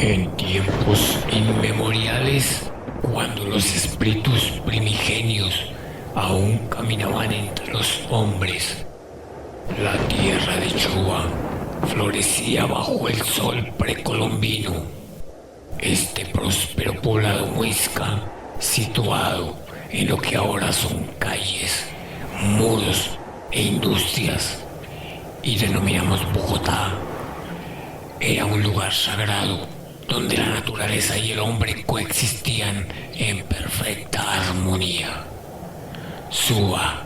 En tiempos inmemoriales, cuando los espíritus primigenios aún caminaban entre los hombres, la tierra de Chuba florecía bajo el sol precolombino. Este próspero poblado muisca, situado en lo que ahora son calles, muros e industrias, y denominamos Bogotá, era un lugar sagrado donde la naturaleza y el hombre coexistían en perfecta armonía. Suba,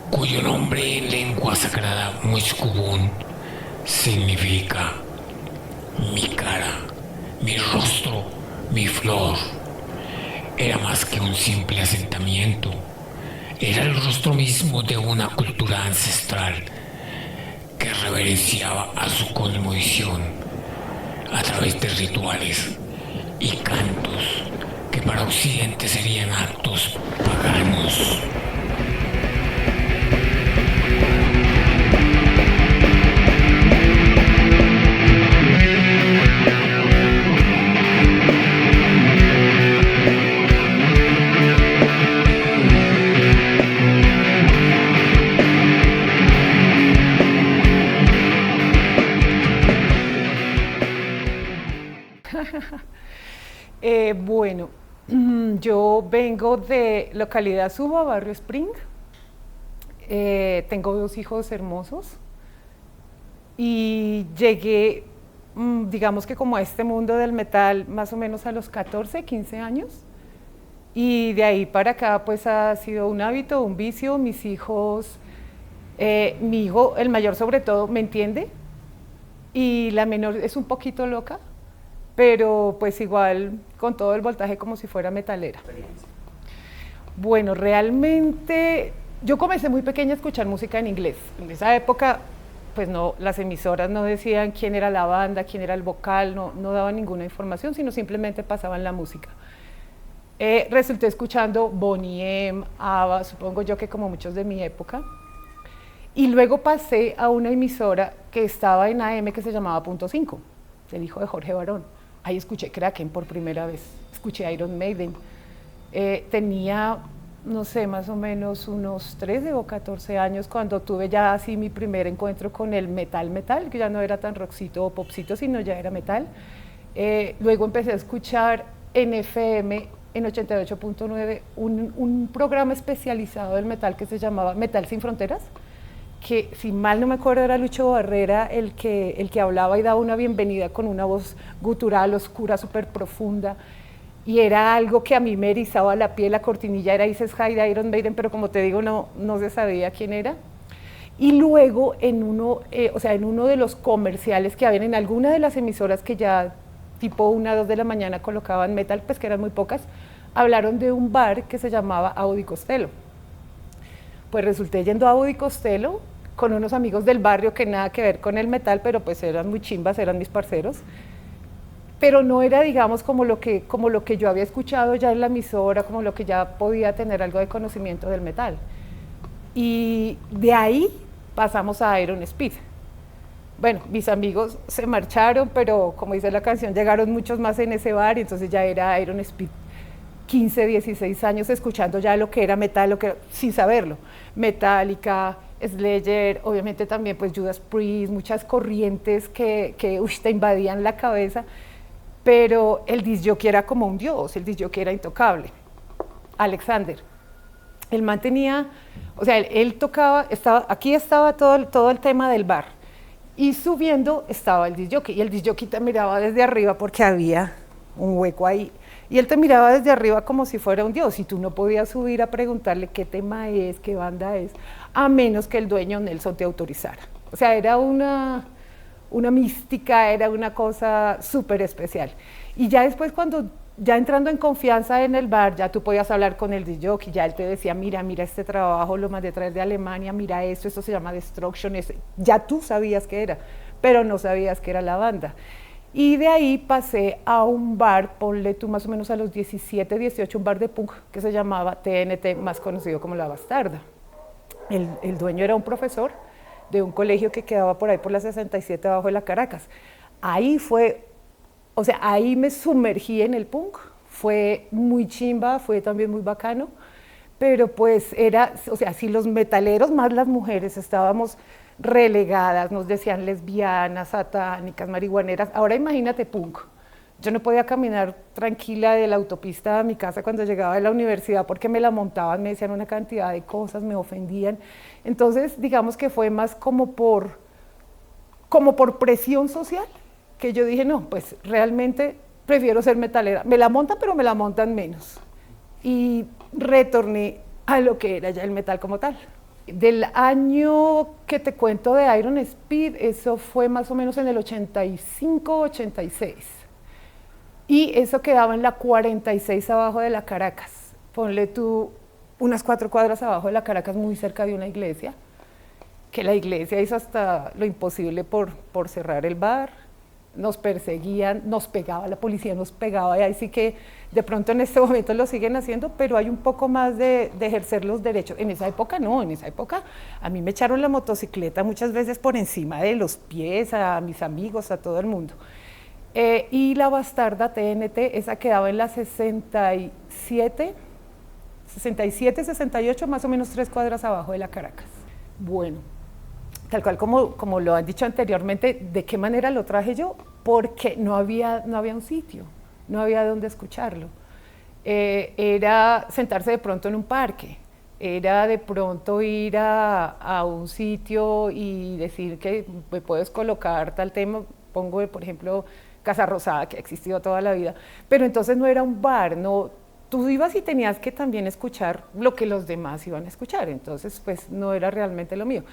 cuyo nombre en lengua sagrada muiscubún significa mi cara, mi rostro, mi flor, era más que un simple asentamiento. Era el rostro mismo de una cultura ancestral que reverenciaba a su cosmovisión a través de rituales y cantos que para Occidente serían actos paganos. Bueno, yo vengo de localidad Suba, barrio Spring. Tengo dos hijos hermosos y llegué, digamos que como a este mundo del metal más o menos a los 14, 15 años. Y de ahí para acá pues ha sido un hábito, un vicio. Mis hijos, mi hijo, el mayor sobre todo, me entiende y la menor es un poquito loca, pero pues igual con todo el voltaje como si fuera metalera. Bueno, realmente yo comencé muy pequeña a escuchar música en inglés. En esa época, pues no, las emisoras no decían quién era la banda, quién era el vocal, no daban ninguna información, sino simplemente pasaban la música. Resulté escuchando Boney M, ABBA, supongo yo que como muchos de mi época. Y luego pasé a una emisora que estaba en AM que se llamaba Punto 5, del hijo de Jorge Barón. Ahí escuché Kraken por primera vez, escuché Iron Maiden. Tenía, no sé, más o menos unos 13 o 14 años cuando tuve ya así mi primer encuentro con el metal, que ya no era tan rockcito o popcito, sino ya era metal. Luego empecé a escuchar en FM, en 88.9, un programa especializado del metal que se llamaba Metal Sin Fronteras, que si mal no me acuerdo era Lucho Barrera el que hablaba y daba una bienvenida con una voz gutural, oscura, súper profunda, y era algo que a mí me erizaba la piel. La cortinilla era Isis High de Iron Maiden, pero como te digo, no se sabía quién era. Y luego en uno de los comerciales que habían en alguna de las emisoras que ya tipo 1 o 2 de la mañana colocaban metal, pues que eran muy pocas, hablaron de un bar que se llamaba Audi Costello. Pues resulté yendo a Audi Costello con unos amigos del barrio que nada que ver con el metal, pero pues eran muy chimbas, eran mis parceros. Pero no era, digamos, como lo que yo había escuchado ya en la emisora, como lo que ya podía tener algo de conocimiento del metal. Y de ahí pasamos a Iron Speed. Bueno, mis amigos se marcharon, pero como dice la canción, llegaron muchos más en ese bar, y entonces ya era Iron Speed. 15, 16 años escuchando ya lo que era metal, sin saberlo. Metallica, Slayer, obviamente también pues Judas Priest, muchas corrientes que te invadían la cabeza, pero el disc jockey era como un dios, el disc jockey era intocable. Alexander, el man tenía, o sea, él tocaba, aquí estaba todo el tema del bar, y subiendo estaba el disc jockey, y el disc jockey te miraba desde arriba porque había un hueco ahí, y él te miraba desde arriba como si fuera un dios, y tú no podías subir a preguntarle qué tema es, qué banda es, a menos que el dueño Nelson te autorizara. O sea, era una mística, era una cosa súper especial. Y ya después, cuando ya entrando en confianza en el bar, ya tú podías hablar con el disc jockey, ya él te decía, mira este trabajo, lo mandé a traer de Alemania, mira esto se llama Destruction, ya tú sabías qué era, pero no sabías qué era la banda. Y de ahí pasé a un bar, ponle tú más o menos a los 17, 18, un bar de punk que se llamaba TNT, más conocido como La Bastarda. El dueño era un profesor de un colegio que quedaba por ahí por la 67 abajo de la Caracas. Ahí fue o sea, ahí me sumergí en el punk, fue muy chimba, fue también muy bacano, pero pues era, o sea, si los metaleros más las mujeres estábamos relegadas, nos decían lesbianas, satánicas, marihuaneras, ahora imagínate punk. Yo no podía caminar tranquila de la autopista a mi casa cuando llegaba de la universidad porque me la montaban, me decían una cantidad de cosas, me ofendían. Entonces, digamos que fue más como por presión social, que yo dije, no, pues realmente prefiero ser metalera. Me la montan, pero me la montan menos. Y retorné a lo que era ya el metal como tal. Del año que te cuento de Iron Speed, eso fue más o menos en el 85, 86. Y eso quedaba en la 46 abajo de la Caracas. Ponle tú unas 4 cuadras abajo de la Caracas, muy cerca de una iglesia, que la iglesia hizo hasta lo imposible por cerrar el bar. Nos perseguían, nos pegaba, la policía nos pegaba, y ahí sí que de pronto en este momento lo siguen haciendo, pero hay un poco más de ejercer los derechos. En esa época no, en esa época a mí me echaron la motocicleta muchas veces por encima de los pies, a mis amigos, a todo el mundo. Y la bastarda TNT, esa quedaba en la 67, 68, más o menos 3 cuadras abajo de la Caracas. Bueno, tal cual como lo han dicho anteriormente, ¿de qué manera lo traje yo? Porque no había un sitio, no había dónde escucharlo. Era sentarse de pronto en un parque, era de pronto ir a un sitio y decir que me puedes colocar tal tema, pongo por ejemplo Casa Rosada, que ha existido toda la vida, pero entonces no era un bar, no, tú ibas y tenías que también escuchar lo que los demás iban a escuchar, entonces pues no era realmente lo mío.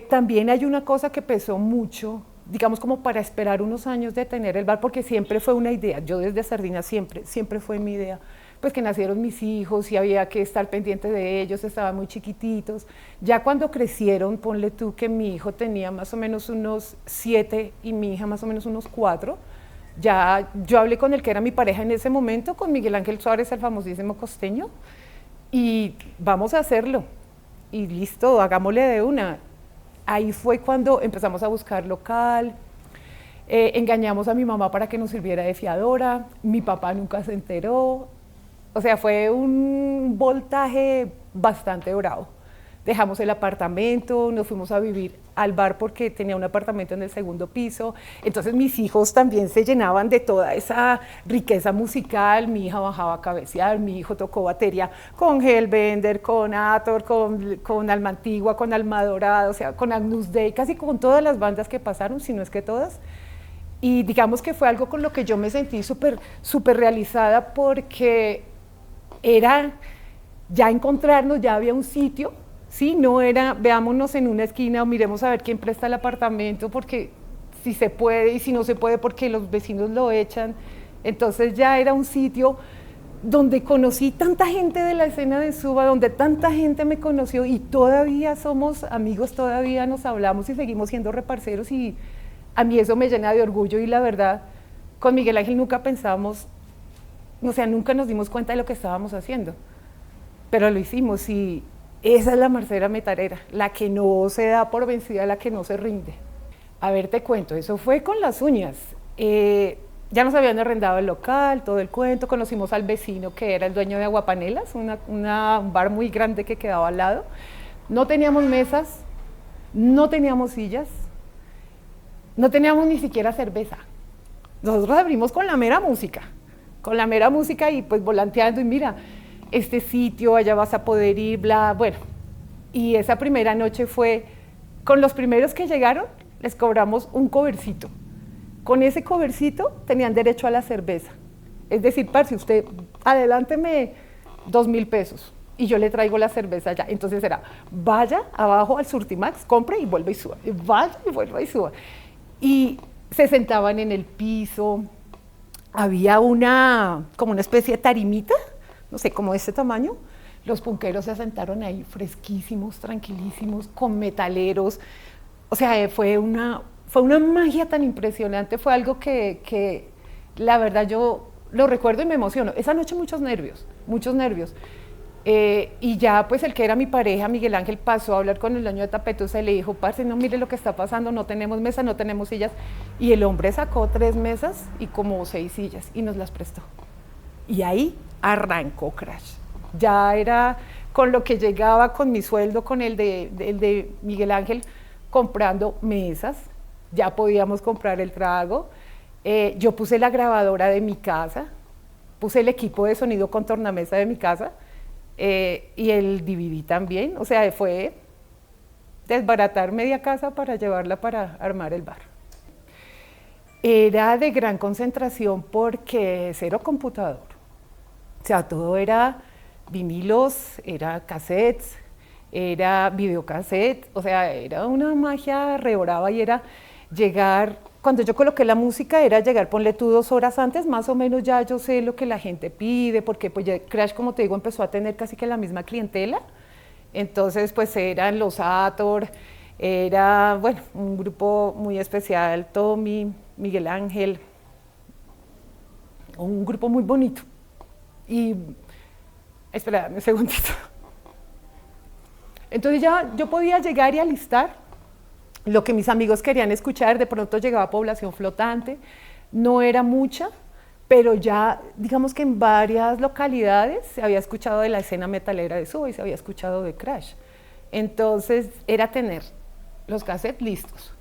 También hay una cosa que pesó mucho, digamos como para esperar unos años de tener el bar, porque siempre fue una idea, yo desde Sardina siempre fue mi idea, pues que nacieron mis hijos y había que estar pendiente de ellos, estaban muy chiquititos. Ya cuando crecieron, ponle tú que mi hijo tenía más o menos unos 7 y mi hija más o menos unos 4, ya yo hablé con el que era mi pareja en ese momento, con Miguel Ángel Suárez, el famosísimo costeño, y vamos a hacerlo, y listo, hagámosle de una. Ahí fue cuando empezamos a buscar local, engañamos a mi mamá para que nos sirviera de fiadora, mi papá nunca se enteró, o sea, fue un voltaje bastante bravo. Dejamos el apartamento, nos fuimos a vivir al bar porque tenía un apartamento en el segundo piso, entonces mis hijos también se llenaban de toda esa riqueza musical, mi hija bajaba a cabecear, mi hijo tocó batería con Hellbender, con Ator, con Alma Antigua, con Alma Dorada, o sea, con Agnus Dei, casi con todas las bandas que pasaron, si no es que todas. Y digamos que fue algo con lo que yo me sentí súper realizada porque era ya encontrarnos, ya había un sitio, ¿sí? No era veámonos en una esquina o miremos a ver quién presta el apartamento, porque si se puede y si no se puede porque los vecinos lo echan. Entonces ya era un sitio donde conocí tanta gente de la escena de Suba, donde tanta gente me conoció y todavía somos amigos, todavía nos hablamos y seguimos siendo reparceros y a mí eso me llena de orgullo y la verdad, con Miguel Ángel nunca pensamos, o sea, nunca nos dimos cuenta de lo que estábamos haciendo, pero lo hicimos y esa es la Marcela metalera, la que no se da por vencida, la que no se rinde. A ver, te cuento, eso fue con las uñas. Ya nos habían arrendado el local, todo el cuento, conocimos al vecino que era el dueño de Aguapanelas, un bar muy grande que quedaba al lado. No teníamos mesas, no teníamos sillas, no teníamos ni siquiera cerveza. Nosotros abrimos con la mera música y pues volanteando y mira, este sitio, allá vas a poder ir, bla, bueno. Y esa primera noche fue, con los primeros que llegaron, les cobramos un covercito. Con ese covercito tenían derecho a la cerveza. Es decir, parce, usted adelánteme 2.000 pesos y yo le traigo la cerveza allá. Entonces era, vaya abajo al Surtimax, compre y vuelva y suba. Vaya y vuelva y suba. Y se sentaban en el piso, había como una especie de tarimita, no sé, como de este tamaño. Los punqueros se sentaron ahí fresquísimos, tranquilísimos, con metaleros. O sea, fue una magia tan impresionante, fue algo que la verdad yo lo recuerdo y me emociono. Esa noche muchos nervios. Y ya pues el que era mi pareja, Miguel Ángel, pasó a hablar con el dueño de Tapetusa y le dijo, parce, no mire lo que está pasando, no tenemos mesa, no tenemos sillas. Y el hombre sacó 3 mesas y como 6 sillas y nos las prestó. Y ahí arrancó Crash. Ya era con lo que llegaba, con mi sueldo, con el de Miguel Ángel, comprando mesas, ya podíamos comprar el trago. Yo puse la grabadora de mi casa, puse el equipo de sonido con tornamesa de mi casa, y el DVD también, o sea, fue desbaratar media casa para llevarla para armar el bar. Era de gran concentración porque cero computador, o sea, todo era vinilos, era cassettes, era videocassette, o sea, era una magia re brava y era llegar, cuando yo coloqué la música era llegar, ponle tú 2 horas antes, más o menos ya yo sé lo que la gente pide, porque pues ya Crash, como te digo, empezó a tener casi que la misma clientela, entonces pues eran los Ator, era, bueno, un grupo muy especial, Tommy, Miguel Ángel, un grupo muy bonito. Y, espera, un segundito. Entonces ya yo podía llegar y alistar lo que mis amigos querían escuchar, de pronto llegaba Población Flotante, no era mucha, pero ya digamos que en varias localidades se había escuchado de la escena metalera de Suba y se había escuchado de Crash. Entonces era tener los cassettes listos,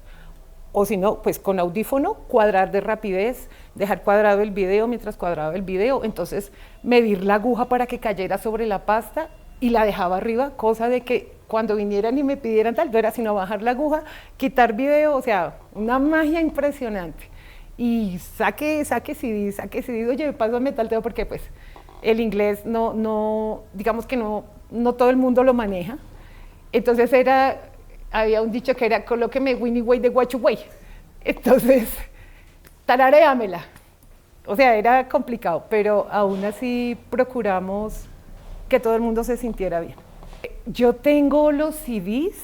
o si no, pues con audífono, cuadrar de rapidez, dejar cuadrado el video mientras cuadraba el video, entonces medir la aguja para que cayera sobre la pasta y la dejaba arriba, cosa de que cuando vinieran y me pidieran tal, no era sino bajar la aguja, quitar video, o sea, una magia impresionante. Y saque CD, oye, me paso a metalteo porque pues el inglés digamos que no todo el mundo lo maneja. Entonces había un dicho que era, colóqueme Winnie Way de Guacho Way. Entonces, tararéamela. O sea, era complicado, pero aún así procuramos que todo el mundo se sintiera bien. Yo tengo los CDs,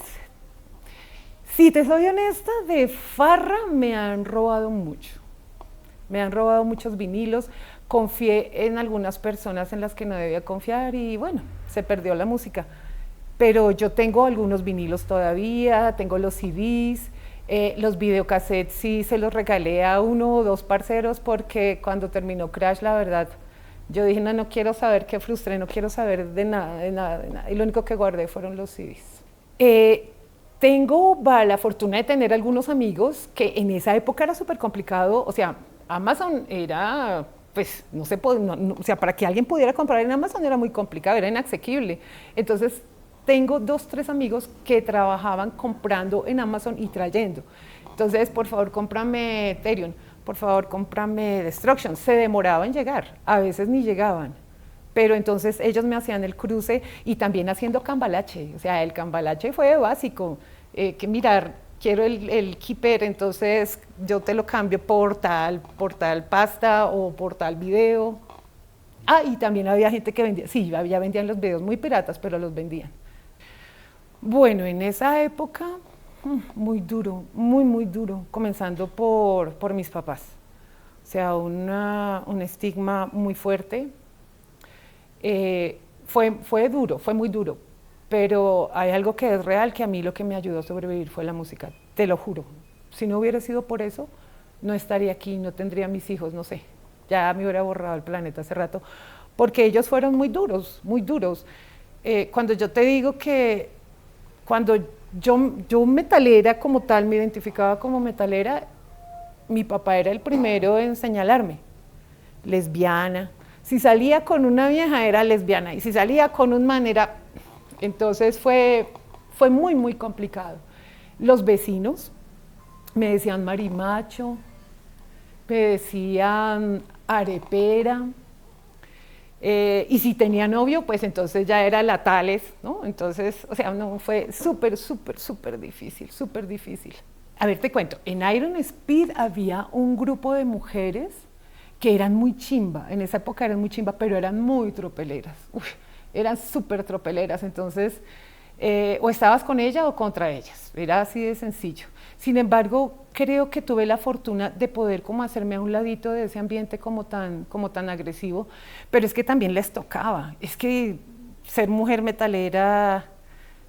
si te soy honesta, de farra me han robado mucho. Me han robado muchos vinilos, confié en algunas personas en las que no debía confiar y bueno, se perdió la música. Pero yo tengo algunos vinilos todavía, tengo los CDs, los videocassettes sí se los regalé a 1 o 2 parceros porque cuando terminó Crash, la verdad, yo dije, no quiero saber, qué frustré, no quiero saber de nada. Y lo único que guardé fueron los CDs. Tengo la fortuna de tener algunos amigos que en esa época era súper complicado, o sea, Amazon era, pues, no se podía, o sea, para que alguien pudiera comprar en Amazon era muy complicado, era inaccesible. Entonces, tengo 2, 3 amigos que trabajaban comprando en Amazon y trayendo. Entonces, por favor, cómprame Ethereum, por favor, cómprame Destruction. Se demoraba en llegar, a veces ni llegaban. Pero entonces ellos me hacían el cruce y también haciendo cambalache. O sea, el cambalache fue básico, que mirar, quiero el keeper, entonces yo te lo cambio por tal pasta o por tal video. Ah, y también había gente que vendía, sí, ya vendían los videos muy piratas, pero los vendían. Bueno, en esa época, muy duro, muy duro, comenzando por mis papás. O sea, un estigma muy fuerte. Fue duro, fue muy duro, pero hay algo que es real, que a mí lo que me ayudó a sobrevivir fue la música, te lo juro. Si no hubiera sido por eso, no estaría aquí, no tendría mis hijos, no sé, ya me hubiera borrado el planeta hace rato, porque ellos fueron muy duros, muy duros. Cuando yo te digo que cuando yo metalera como tal, me identificaba como metalera, mi papá era el primero en señalarme, lesbiana. Si salía con una vieja era lesbiana y si salía con un man era... Entonces fue muy complicado. Los vecinos me decían marimacho, me decían arepera, y si tenía novio, pues entonces ya era la tales, ¿no? Entonces, o sea, no, fue súper difícil, súper difícil. A ver, te cuento, en Iron Speed había un grupo de mujeres que eran muy chimba, en esa época eran muy chimba, pero eran muy tropeleras, eran súper tropeleras, entonces o estabas con ella o contra ellas, era así de sencillo. Sin embargo, creo que tuve la fortuna de poder como hacerme a un ladito de ese ambiente como tan agresivo, pero es que también les tocaba, es que ser mujer metalera,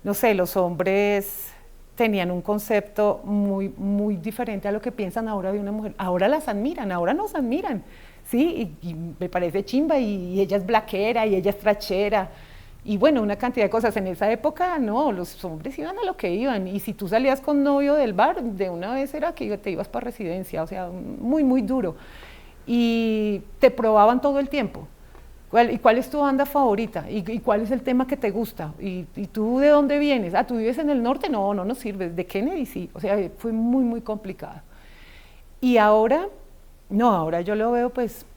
no sé, los hombres tenían un concepto muy diferente a lo que piensan ahora de una mujer. Ahora las admiran, ahora nos admiran, ¿sí? Y me parece chimba, y ella es blaquera, y ella es trachera, y bueno, una cantidad de cosas. En esa época, no, los hombres iban a lo que iban, y si tú salías con novio del bar, de una vez era que te ibas para residencia, o sea, muy duro. Y te probaban todo el tiempo. ¿Y cuál es tu banda favorita? ¿Y cuál es el tema que te gusta? ¿Y tú de dónde vienes? ¿Tú vives en el norte? No nos sirves. ¿De Kennedy? Sí. O sea, fue muy complicado. Y ahora, no, ahora yo lo veo, pues,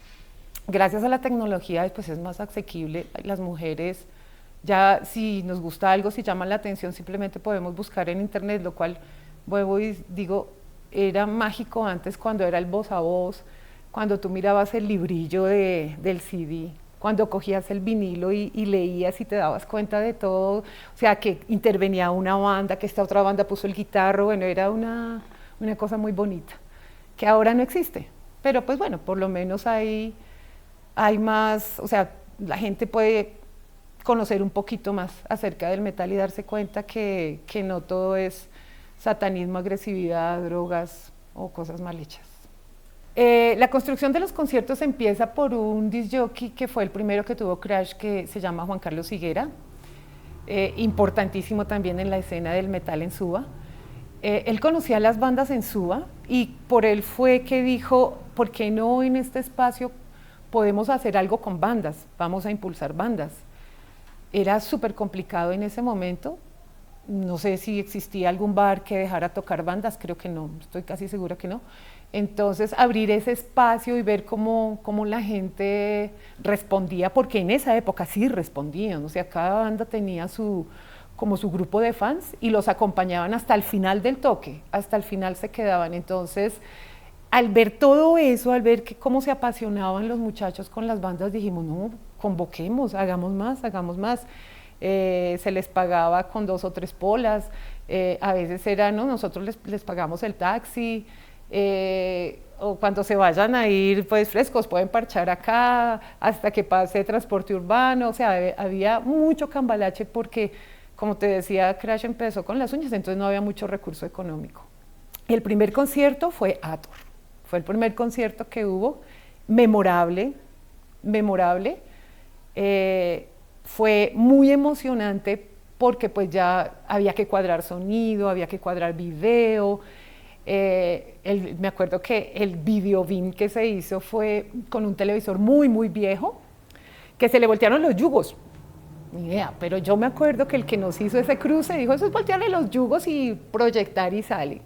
gracias a la tecnología, pues es más asequible. Las mujeres, ya si nos gusta algo, si llama la atención, simplemente podemos buscar en internet, lo cual, vuelvo y digo, era mágico antes cuando era el voz a voz, cuando tú mirabas el librillo del CD, cuando cogías el vinilo y leías y te dabas cuenta de todo, o sea, que intervenía una banda, que esta otra banda puso el guitarro, bueno, era una cosa muy bonita, que ahora no existe, pero pues bueno, por lo menos hay más, o sea, la gente puede conocer un poquito más acerca del metal y darse cuenta que no todo es satanismo, agresividad, drogas o cosas mal hechas. La construcción de los conciertos empieza por un disc jockey que fue el primero que tuvo Crash, que se llama Juan Carlos Higuera, importantísimo también en la escena del metal en Suba. Él conocía las bandas en Suba y por él fue que dijo, ¿por qué no en este espacio podemos hacer algo con bandas? Vamos a impulsar bandas. Era súper complicado en ese momento. No sé si existía algún bar que dejara tocar bandas, creo que no, estoy casi segura que no. Entonces, abrir ese espacio y ver cómo la gente respondía, porque en esa época sí respondían, o sea, cada banda tenía como su grupo de fans y los acompañaban hasta el final del toque, hasta el final se quedaban. Entonces, al ver todo eso, al ver cómo se apasionaban los muchachos con las bandas, dijimos, no, convoquemos, hagamos más, hagamos más. Se les pagaba con 2 o 3 polas, a veces era, ¿no? Nosotros les pagamos el taxi, o cuando se vayan a ir pues frescos, pueden parchar acá hasta que pase transporte urbano, o sea, había mucho cambalache porque, como te decía, Crash empezó con las uñas, entonces no había mucho recurso económico. El primer concierto fue Hathor, fue el primer concierto que hubo, memorable, fue muy emocionante porque pues ya había que cuadrar sonido, había que cuadrar video. Me acuerdo que el video beam que se hizo fue con un televisor muy viejo, que se le voltearon los yugos. Ni idea, pero yo me acuerdo que el que nos hizo ese cruce dijo, eso es voltearle los yugos y proyectar y sale.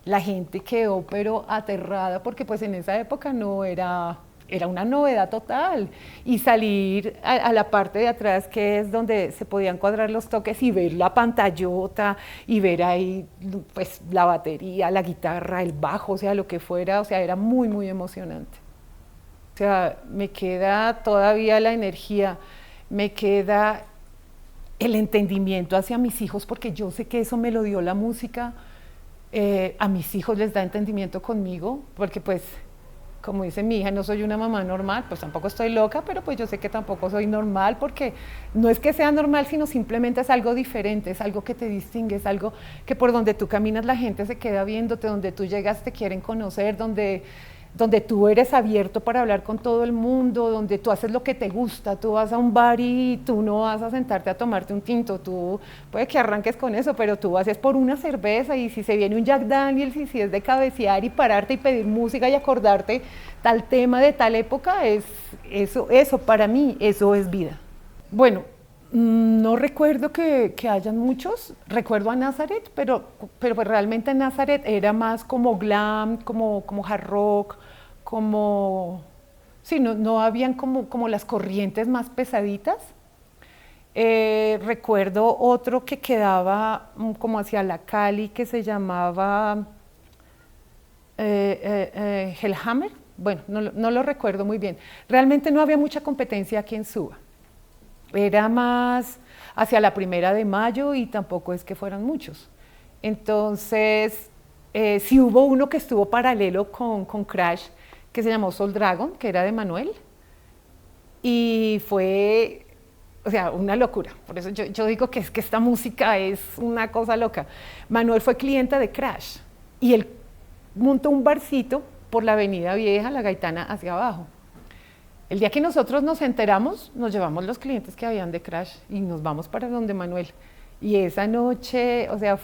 La gente quedó pero aterrada porque pues en esa época no era una novedad total, y salir a la parte de atrás, que es donde se podían cuadrar los toques, y ver la pantallota, y ver ahí pues la batería, la guitarra, el bajo, o sea, lo que fuera, o sea, era muy emocionante. O sea, me queda todavía la energía, me queda el entendimiento hacia mis hijos, porque yo sé que eso me lo dio la música. A mis hijos les da entendimiento conmigo, porque pues, como dice mi hija, no soy una mamá normal, pues tampoco estoy loca, pero pues yo sé que tampoco soy normal, porque no es que sea normal, sino simplemente es algo diferente, es algo que te distingue, es algo que por donde tú caminas la gente se queda viéndote, donde tú llegas te quieren conocer, donde tú eres abierto para hablar con todo el mundo, donde tú haces lo que te gusta, tú vas a un bar y tú no vas a sentarte a tomarte un tinto, tú puede que arranques con eso, pero tú vas por una cerveza, y si se viene un Jack Daniels, y si es de cabecear y pararte y pedir música y acordarte tal tema de tal época, eso para mí, eso es vida. Bueno, no recuerdo que hayan muchos, recuerdo a Nazareth, pero pues realmente Nazareth era más como glam, como hard rock, sí, no habían como las corrientes más pesaditas. Recuerdo otro que quedaba como hacia la Cali, que se llamaba Hellhammer, bueno, no lo recuerdo muy bien. Realmente no había mucha competencia aquí en Suba. Era más hacia la 1 de mayo y tampoco es que fueran muchos. Entonces, sí hubo uno que estuvo paralelo con Crash, que se llamó Soul Dragon, que era de Manuel, y fue O sea, una locura. Por eso yo digo que es que esta música es una cosa loca. Manuel fue cliente de Crash y él montó un barcito por la Avenida Vieja, la Gaitana, hacia abajo. El día que nosotros nos enteramos, nos llevamos los clientes que habían de Crash y nos vamos para donde Manuel. Y esa noche, o sea,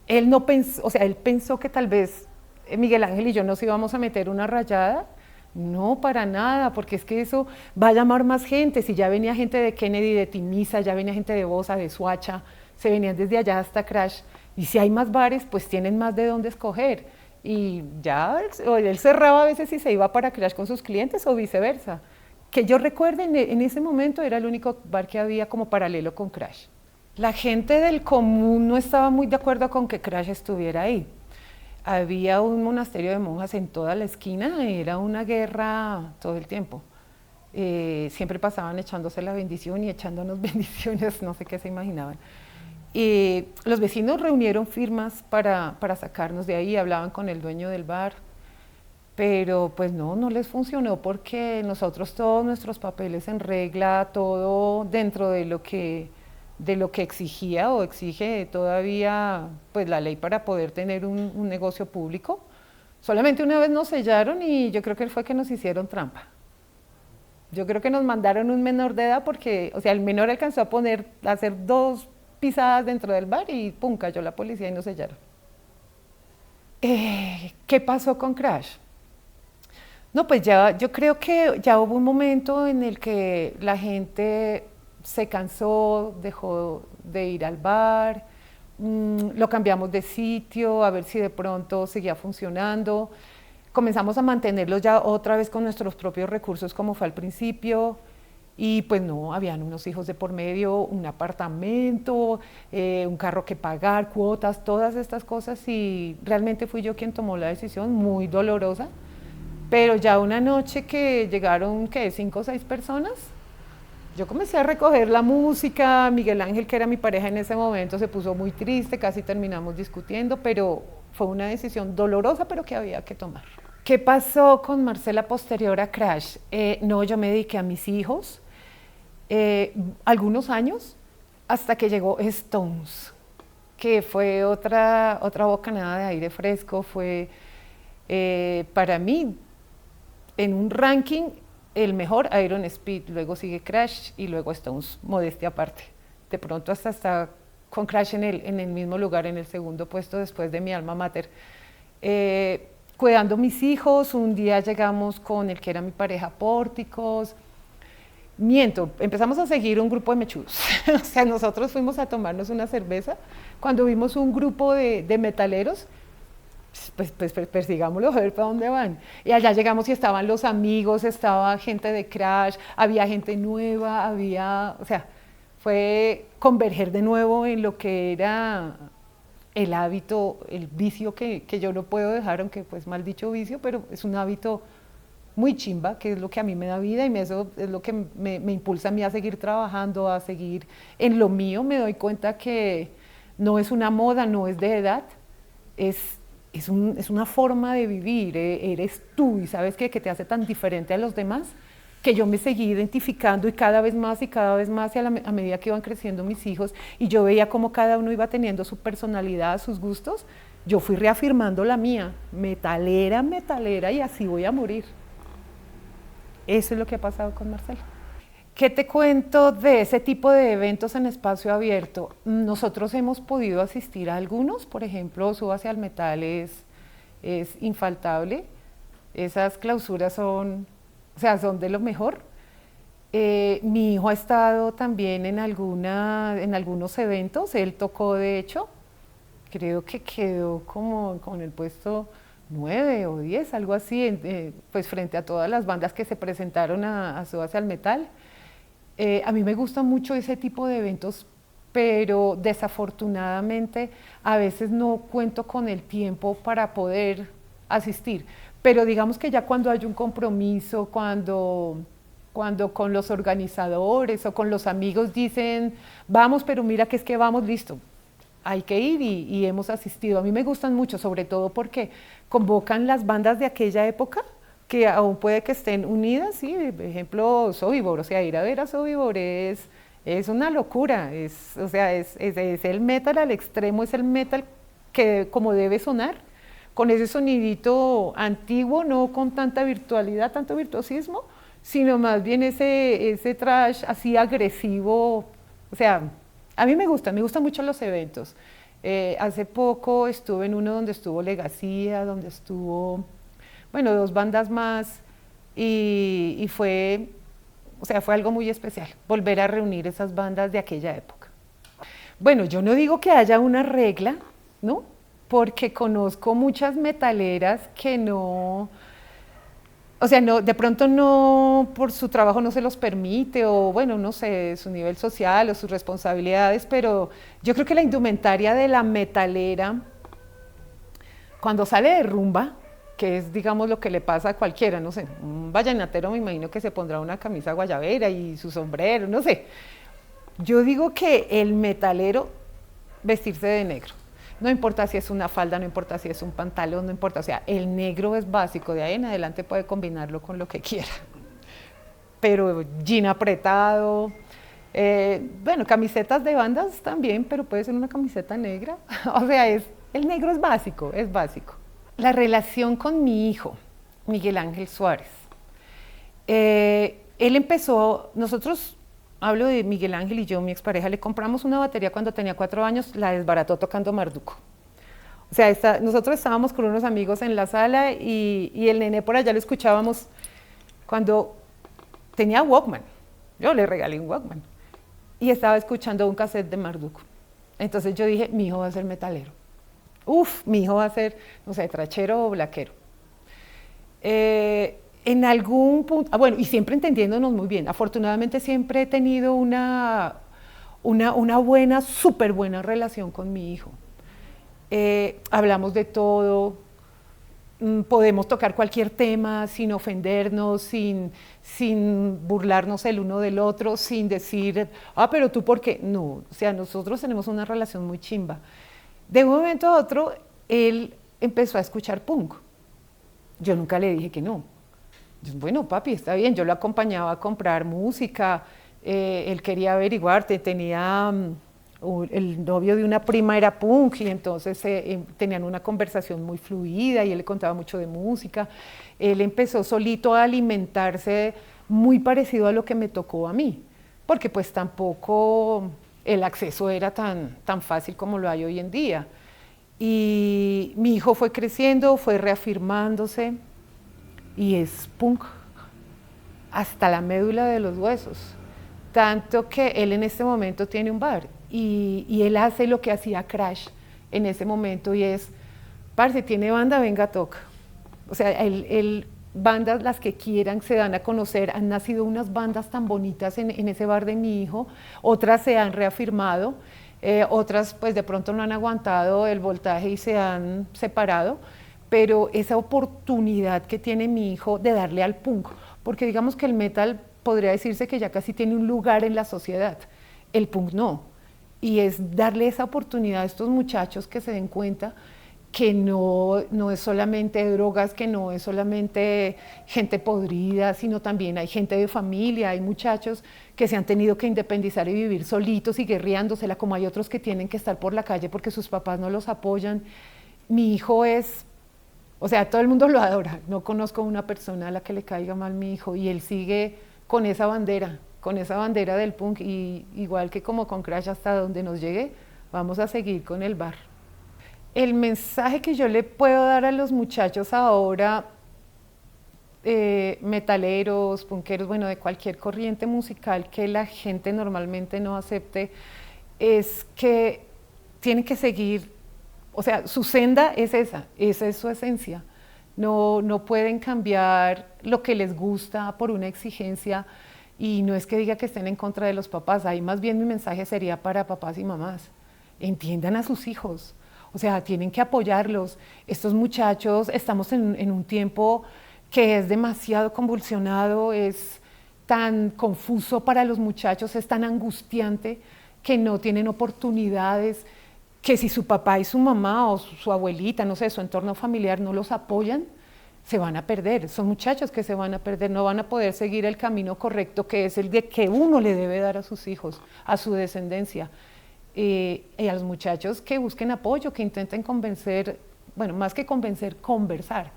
él no pensó, o sea, él pensó que tal vez Miguel Ángel y yo nos íbamos a meter una rayada. No, para nada, porque es que eso va a llamar más gente. Si ya venía gente de Kennedy, de Timisa, ya venía gente de Bosa, de Suacha, se venían desde allá hasta Crash. Y si hay más bares, pues tienen más de dónde escoger. Y ya él cerraba a veces y se iba para Crash con sus clientes o viceversa. Que yo recuerde, en ese momento era el único bar que había como paralelo con Crash. La gente del común no estaba muy de acuerdo con que Crash estuviera ahí. Había un monasterio de monjas en toda la esquina, era una guerra todo el tiempo. Siempre pasaban echándose la bendición y echándonos bendiciones, no sé qué se imaginaban. Los vecinos reunieron firmas para sacarnos de ahí, hablaban con el dueño del bar, pero pues no les funcionó porque nosotros todos nuestros papeles en regla, todo dentro de lo que exigía o exige todavía pues la ley para poder tener un negocio público. Solamente una vez nos sellaron y yo creo que fue que nos hicieron trampa. Yo creo que nos mandaron un menor de edad porque, o sea, el menor alcanzó a hacer 2 pisadas dentro del bar y pum, cayó la policía y nos sellaron. ¿Qué pasó con Crash? No, pues yo creo que ya hubo un momento en el que la gente se cansó, dejó de ir al bar, lo cambiamos de sitio, a ver si de pronto seguía funcionando. Comenzamos a mantenerlo ya otra vez con nuestros propios recursos como fue al principio. Y pues no, habían unos hijos de por medio, un apartamento, un carro que pagar, cuotas, todas estas cosas. Y realmente fui yo quien tomó la decisión, muy dolorosa. Pero ya una noche que llegaron, ¿qué? 5 o 6 personas. Yo comencé a recoger la música, Miguel Ángel, que era mi pareja en ese momento, se puso muy triste, casi terminamos discutiendo, pero fue una decisión dolorosa, pero que había que tomar. ¿Qué pasó con Marcela posterior a Crash? No, yo me dediqué a mis hijos, algunos años, hasta que llegó Stones, que fue otra bocanada de aire fresco, fue para mí, en un ranking, el mejor Iron Speed, luego sigue Crash y luego Stones, modestia aparte. De pronto hasta está con Crash en el mismo lugar, en el segundo puesto después de mi alma mater. Cuidando mis hijos, un día llegamos con el que era mi pareja Pórticos. Miento, empezamos a seguir un grupo de mechudos. O sea, nosotros fuimos a tomarnos una cerveza cuando vimos un grupo de metaleros. Pues persigámoslo a ver para dónde van. Y allá llegamos y estaban los amigos, estaba gente de Crash, había gente nueva, o sea, fue converger de nuevo en lo que era el hábito, el vicio que yo no puedo dejar, aunque pues mal dicho vicio, pero es un hábito muy chimba, que es lo que a mí me da vida y eso es lo que me impulsa a mí a seguir trabajando, a seguir en lo mío. Me doy cuenta que no es una moda, no es de edad, es una forma de vivir, eres tú y sabes que te hace tan diferente a los demás que yo me seguí identificando y cada vez más y a medida que iban creciendo mis hijos y yo veía cómo cada uno iba teniendo su personalidad, sus gustos, yo fui reafirmando la mía, metalera y así voy a morir. Eso es lo que ha pasado con Marcela. ¿Qué te cuento de ese tipo de eventos en espacio abierto? Nosotros hemos podido asistir a algunos, por ejemplo, Súbase al Metal es infaltable. Esas clausuras son de lo mejor. Mi hijo ha estado también en algunos eventos, él tocó de hecho, creo que quedó como con el puesto 9 o 10, algo así, pues frente a todas las bandas que se presentaron a Súbase al Metal. A mí me gusta mucho ese tipo de eventos, pero desafortunadamente a veces no cuento con el tiempo para poder asistir. Pero digamos que ya cuando hay un compromiso, cuando con los organizadores o con los amigos dicen, vamos, pero mira que es que vamos, listo, hay que ir y hemos asistido. A mí me gustan mucho, sobre todo porque convocan las bandas de aquella época, que aún puede que estén unidas, sí, por ejemplo, Sobibor, o sea, ir a ver a Sobibor es una locura, o sea, es el metal al extremo, es el metal que como debe sonar, con ese sonidito antiguo, no con tanta virtualidad, tanto virtuosismo, sino más bien ese thrash así agresivo, o sea, a mí me gustan mucho los eventos. Hace poco estuve en uno donde estuvo Legacía, donde estuvo, bueno, 2 bandas más, y fue, o sea, fue algo muy especial, volver a reunir esas bandas de aquella época. Bueno, yo no digo que haya una regla, ¿no? Porque conozco muchas metaleras que no, o sea, no, de pronto no, por su trabajo no se los permite, o bueno, no sé, su nivel social o sus responsabilidades, pero yo creo que la indumentaria de la metalera, cuando sale de rumba, que es, digamos, lo que le pasa a cualquiera, no sé, un vallenatero me imagino que se pondrá una camisa guayabera y su sombrero, no sé. Yo digo que el metalero vestirse de negro. No importa si es una falda, no importa si es un pantalón, no importa, o sea, el negro es básico, de ahí en adelante puede combinarlo con lo que quiera. Pero jean apretado, bueno, camisetas de bandas también, pero puede ser una camiseta negra. O sea, el negro es básico, es básico. La relación con mi hijo, Miguel Ángel Suárez. Él empezó, nosotros, hablo de Miguel Ángel y yo, mi expareja, le compramos una batería cuando tenía 4 años, la desbarató tocando Marduco. O sea, nosotros estábamos con unos amigos en la sala y el nene por allá lo escuchábamos cuando tenía Walkman. Yo le regalé un Walkman y estaba escuchando un cassette de Marduco. Entonces yo dije, mi hijo va a ser metalero. Mi hijo va a ser, no sé, trachero o blaquero. En algún punto, bueno, y siempre entendiéndonos muy bien, afortunadamente siempre he tenido una buena, súper buena relación con mi hijo. Hablamos de todo, podemos tocar cualquier tema sin ofendernos, sin burlarnos el uno del otro, sin decir, pero tú por qué. No, o sea, nosotros tenemos una relación muy chimba. De un momento a otro, él empezó a escuchar punk. Yo nunca le dije que no. Yo, bueno, papi, está bien, yo lo acompañaba a comprar música, él quería averiguar, tenía el novio de una prima era punk y entonces tenían una conversación muy fluida y él le contaba mucho de música. Él empezó solito a alimentarse muy parecido a lo que me tocó a mí, porque pues tampoco el acceso era tan fácil como lo hay hoy en día. Y mi hijo fue creciendo, fue reafirmándose y es punk hasta la médula de los huesos. Tanto que él en este momento tiene un bar y él hace lo que hacía Crash en ese momento y es, parce, tiene banda, venga, toca. O sea, bandas las que quieran se dan a conocer, han nacido unas bandas tan bonitas en ese bar de mi hijo, otras se han reafirmado, otras pues de pronto no han aguantado el voltaje y se han separado, pero esa oportunidad que tiene mi hijo de darle al punk, porque digamos que el metal podría decirse que ya casi tiene un lugar en la sociedad, el punk no, y es darle esa oportunidad a estos muchachos que se den cuenta que no es solamente drogas, que no es solamente gente podrida, sino también hay gente de familia, hay muchachos que se han tenido que independizar y vivir solitos y guerreándosela, como hay otros que tienen que estar por la calle porque sus papás no los apoyan. Mi hijo o sea, todo el mundo lo adora, no conozco una persona a la que le caiga mal mi hijo y él sigue con esa bandera del punk y igual que como con Crash hasta donde nos llegue, vamos a seguir con el bar. El mensaje que yo le puedo dar a los muchachos ahora, metaleros, punkeros, bueno, de cualquier corriente musical que la gente normalmente no acepte, es que tienen que seguir, o sea, su senda es esa es su esencia. No pueden cambiar lo que les gusta por una exigencia y no es que diga que estén en contra de los papás, ahí más bien mi mensaje sería para papás y mamás, entiendan a sus hijos. O sea, tienen que apoyarlos. Estos muchachos, estamos en un tiempo que es demasiado convulsionado, es tan confuso para los muchachos, es tan angustiante que no tienen oportunidades, que si su papá y su mamá o su abuelita, no sé, su entorno familiar no los apoyan, se van a perder, son muchachos que se van a perder, no van a poder seguir el camino correcto que es el de que uno le debe dar a sus hijos, a su descendencia. Y a los muchachos que busquen apoyo, que intenten convencer, bueno, más que convencer, conversar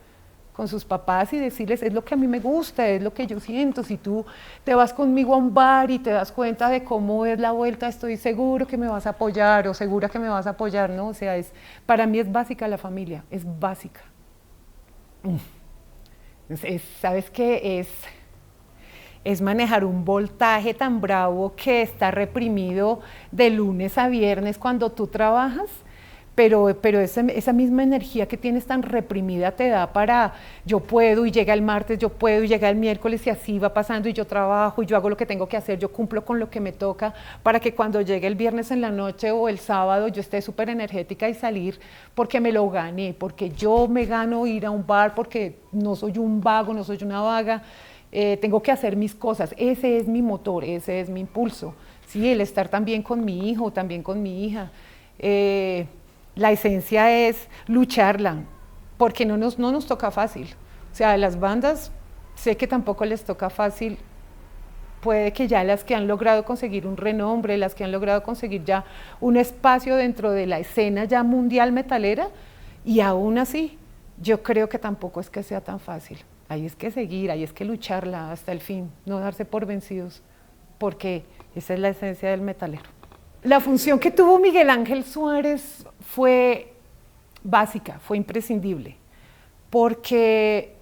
con sus papás y decirles, es lo que a mí me gusta, es lo que yo siento, si tú te vas conmigo a un bar y te das cuenta de cómo es la vuelta, estoy seguro que me vas a apoyar o segura que me vas a apoyar, ¿no? O sea, para mí es básica la familia, es básica. ¿Sabes qué? Es manejar un voltaje tan bravo que está reprimido de lunes a viernes cuando tú trabajas, pero esa misma energía que tienes tan reprimida te da para yo puedo y llega el martes, yo puedo y llega el miércoles y así va pasando y yo trabajo y yo hago lo que tengo que hacer, yo cumplo con lo que me toca para que cuando llegue el viernes en la noche o el sábado yo esté súper energética y salir porque me lo gané, porque yo me gano ir a un bar, porque no soy un vago, no soy una vaga, tengo que hacer mis cosas, ese es mi motor, ese es mi impulso, sí, el estar también con mi hijo, también con mi hija. La esencia es lucharla, porque no nos toca fácil. O sea, a las bandas sé que tampoco les toca fácil. Puede que ya las que han logrado conseguir un renombre, las que han logrado conseguir ya un espacio dentro de la escena ya mundial metalera, y aún así, yo creo que tampoco es que sea tan fácil. Ahí es que seguir, ahí es que lucharla hasta el fin, no darse por vencidos, porque esa es la esencia del metalero. La función que tuvo Miguel Ángel Suárez fue básica, fue imprescindible, porque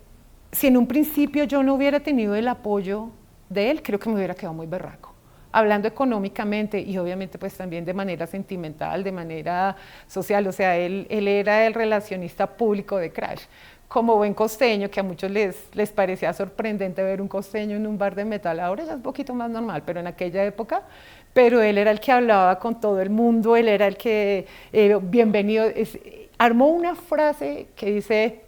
si en un principio yo no hubiera tenido el apoyo de él, creo que me hubiera quedado muy berraco. Hablando económicamente y obviamente pues también de manera sentimental, de manera social, o sea, él era el relacionista público de Crash. Como buen costeño, que a muchos les parecía sorprendente ver un costeño en un bar de metal, ahora ya es un poquito más normal, pero en aquella época, pero él era el que hablaba con todo el mundo, él era el que, bienvenido, armó una frase que dice,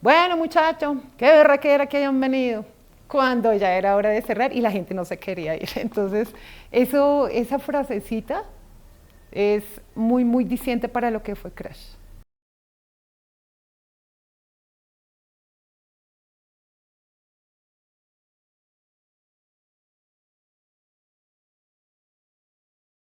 bueno muchachos, qué berraquera que hayan venido, cuando ya era hora de cerrar y la gente no se quería ir. Entonces, esa frasecita es muy, muy diciente para lo que fue Crash.